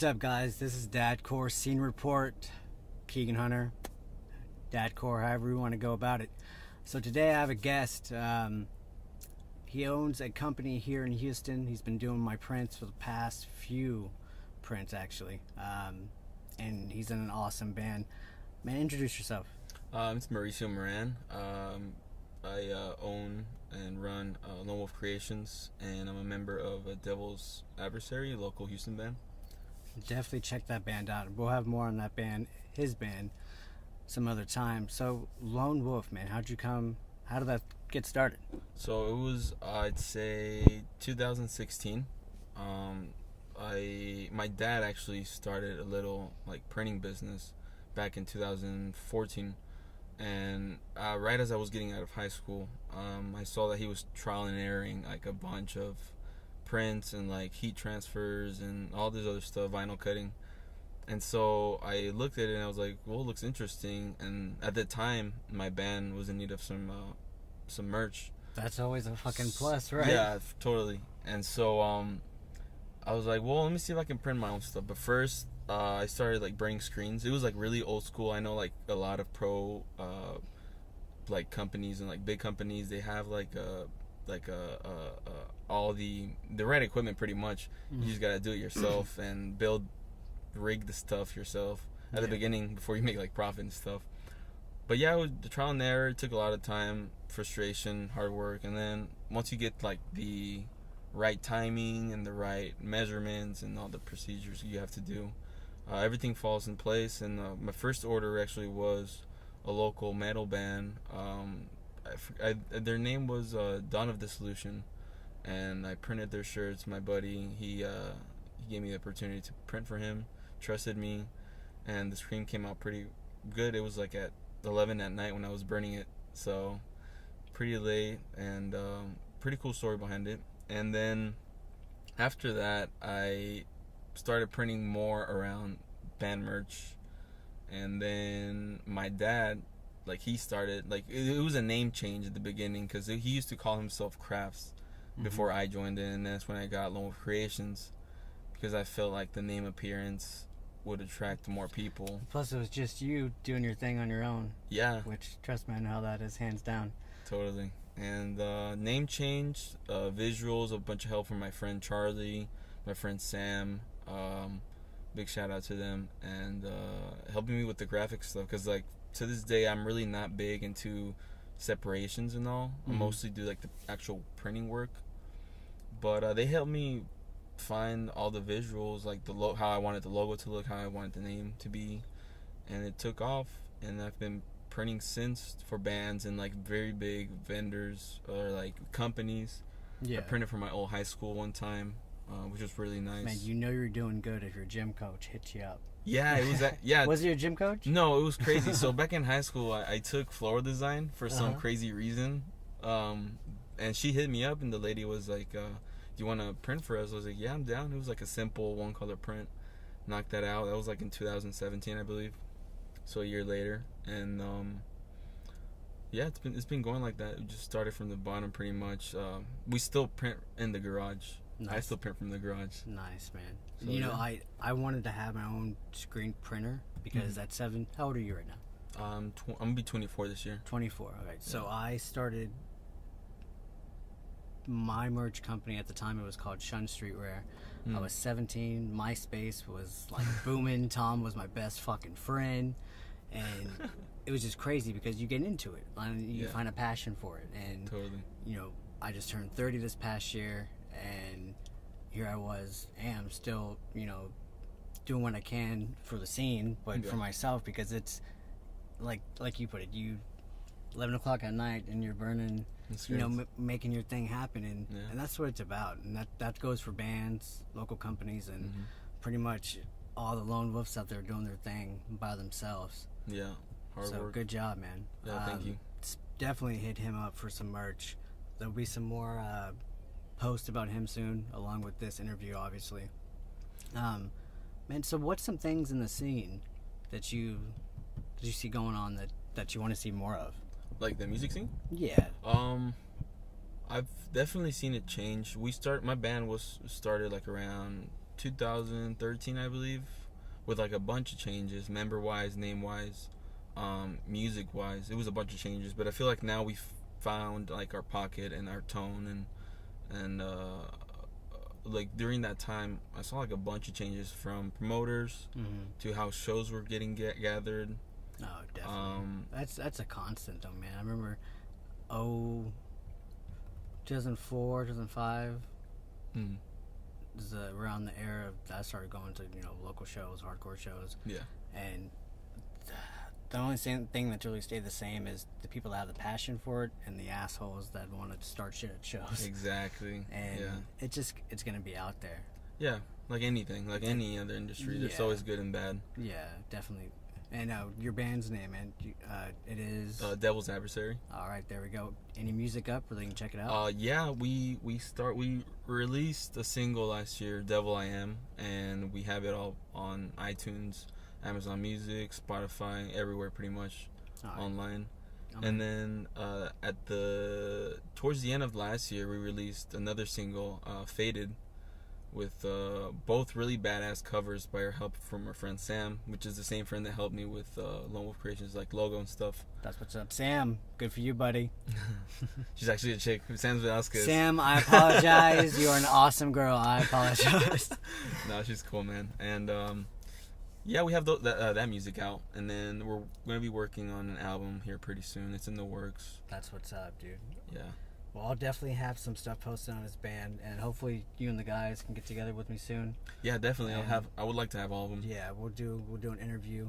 up, guys? This is DADXCORE Scene Report. Keegan Hunter, DADXCORE, however you want to go about it. So today I have a guest. He owns a company here in Houston. He's been doing my prints for the past few prints, actually. And he's in an awesome band. Man, introduce yourself. It's Mauricio Moran. I own and run Lone Wolf Creations, and I'm a member of Devil's Adversary, a local Houston band. Definitely check that band out. We'll have more on that band, his band, some other time. So, Lone Wolf, man, how did that get started? So it was, I'd say, 2016. My dad actually started a little printing business back in 2014, and right as I was getting out of high school, I saw that he was trial and erroring a bunch of prints and heat transfers and all this other stuff, vinyl cutting. And so I looked at it and I was like, well, it looks interesting. And at the time, my band was in need of some merch. That's always a fucking plus, right? Yeah, totally. And so I was like, well, let me see if I can print my own stuff. But first, I started burning screens. It was really old school. I know a lot of pro companies and big companies, they have all the right equipment pretty much. Mm-hmm. You just gotta do it yourself and rig the stuff yourself at the beginning before you make profit and stuff. But yeah, it was the trial and error. It took a lot of time, frustration, hard work, and then once you get the right timing and the right measurements and all the procedures you have to do, everything falls in place. And my first order actually was a local metal band. Their name was Dawn of Dissolution, and I printed their shirts. My buddy, he gave me the opportunity to print for him, trusted me, and the screen came out pretty good. It was at 11 at night when I was burning it, so pretty late, and pretty cool story behind it. And then after that, I started printing more around band merch, and then my dad, he started, it was a name change at the beginning, because he used to call himself Crafts before I joined in, and that's when I got Lone Wolf Creations, because I felt the name appearance would attract more people. Plus, it was just you doing your thing on your own. Yeah. Which, trust me, I know how that is, hands down. Totally. And name change, visuals, a bunch of help from my friend Charlie, my friend Sam. Big shout out to them, and helping me with the graphic stuff, because to this day I'm really not big into separations and all. I mostly do the actual printing work, but they helped me find all the visuals, how I wanted the logo to look, how I wanted the name to be, and it took off. And I've been printing since for bands and very big vendors or companies. I printed for my old high school one time, which was really nice. Man, you're doing good if your gym coach hits you up. Yeah, it was yeah. Was he your gym coach? No, it was crazy. So back in high school, I took floral design for some crazy reason, and she hit me up, and the lady was like, "Do you want to print for us?" I was like, "Yeah, I'm down." It was a simple one color print. Knocked that out. That was in 2017, I believe. So a year later, and yeah, it's been going like that. We just started from the bottom pretty much. We still print in the garage. Nice. I still print from the garage. Nice, man. So, I wanted to have my own screen printer because at 7. How old are you right now? I'm gonna be 24 this year. 24. Okay. Yeah. So I started my merch company at the time. It was called Shun Streetwear. I was 17. MySpace was booming. Tom was my best fucking friend, and it was just crazy because you get into it and you find a passion for it. And totally. I just turned 30 this past year, and here I am still, doing what I can for the scene, but for myself, because it's like you put it, 11 o'clock at night and you're burning, making your thing happen, and that's what it's about. And that goes for bands, local companies, and pretty much all the lone wolves out there doing their thing by themselves. Yeah, hard work. Good job, man. Yeah, thank you. Definitely hit him up for some merch. There'll be some more post about him soon, along with this interview, obviously. Man, so what's some things in the scene that you see going on that you want to see more of? The music scene? Yeah. I've definitely seen it change. My band was started around 2013, I believe, with like a bunch of changes, member wise, name wise, music wise. It was a bunch of changes, but I feel like now we've found like our pocket and our tone, and like during that time, I saw like a bunch of changes from promoters to how shows were getting gathered. Oh, definitely. That's a constant though, man. I remember 2004, 2005 is around the era that I started going to, local shows, hardcore shows. Yeah. And the only thing that's really stayed the same is the people that have the passion for it and the assholes that want to start shit at shows. Exactly. And it's going to be out there. Yeah, like anything, like any other industry. There's always good and bad. Yeah, definitely. And your band's name, man, it is... Devil's Adversary. All right, there we go. Any music up where they can check it out? Yeah, we released a single last year, Devil I Am, and we have it all on iTunes, Amazon Music, Spotify, everywhere pretty much, online. And then towards the end of last year, we released another single, Faded, with both really badass covers by our help from our friend Sam, which is the same friend that helped me with Lone Wolf Creations, like logo and stuff. That's what's up, Sam. Good for you, buddy. She's actually a chick. Sam's Velasquez. Sam, I apologize. You are an awesome girl. I apologize. No, she's cool, man. And we have that music out, and then we're gonna be working on an album here pretty soon. It's in the works. That's what's up, dude. Yeah. Well, I'll definitely have some stuff posted on his band, and hopefully you and the guys can get together with me soon. Yeah, definitely. I would like to have all of them. Yeah, we'll do an interview.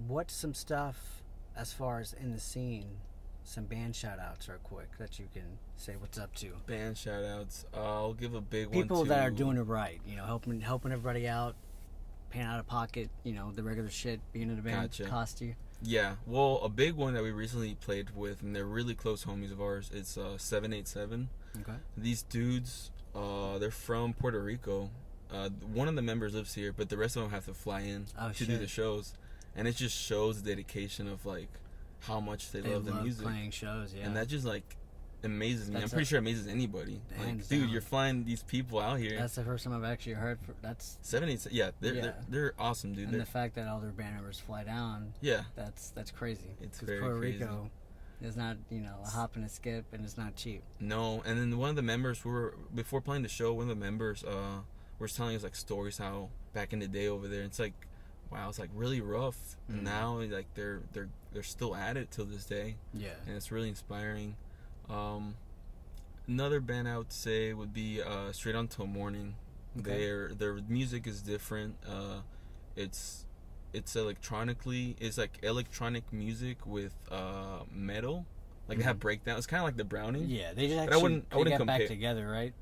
What's some stuff as far as in the scene? Some band shout outs real quick that you can say what's up to. Band shout outs. I'll give a big one to people that are doing it right. Helping everybody out, paying out of pocket. The regular shit. Being in a band cost you. Yeah, well, a big one that we recently played with, and they're really close homies of ours, it's 787. Okay. These dudes, they're from Puerto Rico. One of the members lives here, but the rest of them have to fly in to do the shows. And it just shows the dedication of, like, how much they love the music. Playing shows, yeah. And that just, like, amazes me. I'm pretty sure it amazes anybody. Like, dude, you're flying these people out here. That's the first time I've actually heard. That's 787. Yeah, they're awesome, dude. And the fact that all their band members fly down. Yeah, that's crazy. It's very Puerto crazy. Rico is not a hop and a skip, and it's not cheap. No, and then one of the members before playing the show. One of the members was telling us like stories how back in the day over there. It's like, wow, it's like really rough. And now like they're still at it till this day. Yeah, and it's really inspiring. Another band I would say would be Straight On Till Morning. Okay. Their music is different. It's electronically, it's like electronic music with metal. Like they have breakdowns. It's kind of like the Browning. Yeah, they just actually I wouldn't compare. Back together, right?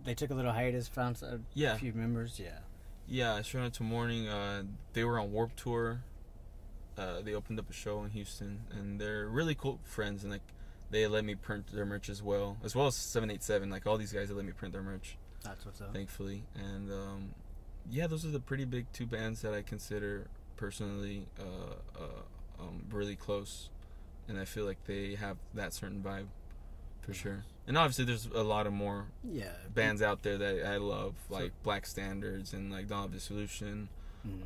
They took a little hiatus, found a few members. Yeah, Straight On Till Morning. They were on Warped Tour. They opened up a show in Houston, and they're really cool friends, and like they let me print their merch as well as 787. Like all these guys, they let me print their merch. That's what's up. Thankfully, and those are the pretty big two bands that I consider personally really close, and I feel like they have that certain vibe for sure. And obviously, there's a lot of more bands out there that I love, like Black Standards and like Dawn of Dissolution.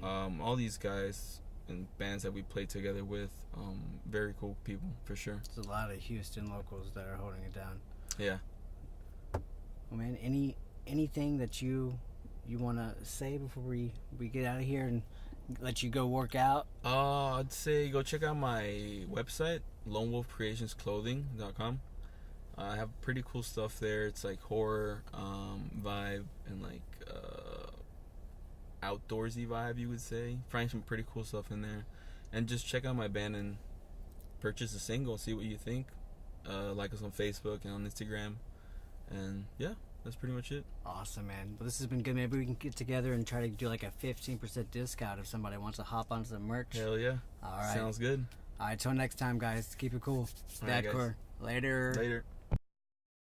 All these guys and bands that we played together with, very cool people for sure. There's a lot of Houston locals that are holding it down. Yeah. Well, man, anything that you want to say before we get out of here and let you go work out? I'd say go check out my website, lonewolfcreationsclothing.com. I have pretty cool stuff there. It's like horror vibe and like outdoorsy vibe, you would say. Find some pretty cool stuff in there, and just check out my band and purchase a single. See what you think. Like us on Facebook and on Instagram, and yeah, that's pretty much it. Awesome, man. Well, this has been good. Maybe we can get together and try to do like a 15% discount if somebody wants to hop onto some merch. Hell yeah. All right. Sounds good. All right, till next time, guys. Keep it cool. DADXCORE. Later. Later.